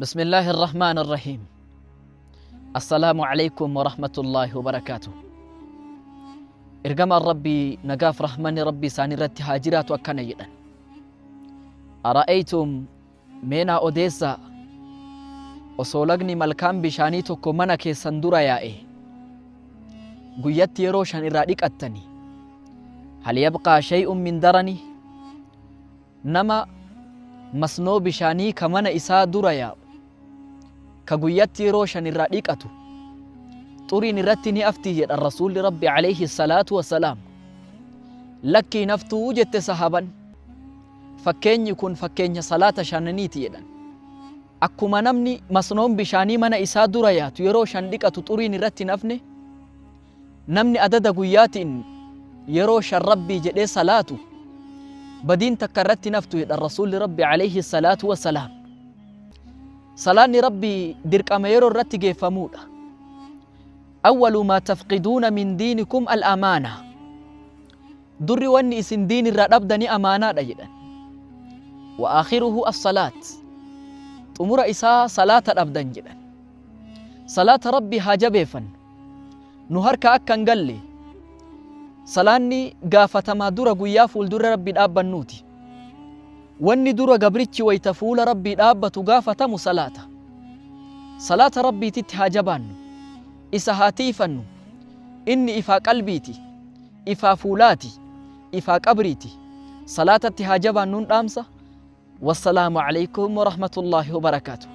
بسم الله الرحمن الرحيم. السلام عليكم ورحمة الله وبركاته. إرجم ربي نقاف رحمن ربي ساني رت هاجرات وكان يدن. أرأيتم مينا أوديسا وصولغني ملكان بشانيتو كمانا كي سندورا يائي قيت يروشان إراديك أتني هل يبقى شيء من درني نما مسنو بشاني كمانا إسا دورا يائي كقيت يروشان إراديك أتو طورين رتني أفتيه الرسول ربي عليه الصلاة والسلام لكي نفتو جت صحابا فكين يكون فكين صلاة شاننيتي يدن akkuma namni masnoon bishaanii mana isaa dura yaatu yeroo shan dhiqatu xuriin irratti nafne namni adada guyyaatiin yeroo shan rabbii jedhee salaatu badiin takka irratti naftu jedha rasuulli rabbi alayhi salaatu wassalaam. salaanni rabbii dirqama yeroo irratti geeffamuudha. awwalu maa tafqiduuna min diinikum al-amaana, durri wanni isin diin irraa dhabdanii amaanaadha jedhan. wa aakhiruhu as-salaat, xumura isaa salaata dhabdan jedhan. salaata rabbii haa jabeeffannu, nu harka akka hin galle. salaanni gaafatamaa dura guyyaa fuuldura rabbii dhaabbannuuti. wanni dura gabrichi wayta fuula rabbii dhaabbatu gaafatamu salaata. salaata rabbiititti haa jabaannu, isa haa tiifannu. inni ifaa qalbiiti, ifaa fuulaati, ifaa qabriiti. salaatatti haa jabaannuun dhaamsa. والسلام عليكم ورحمة الله وبركاته.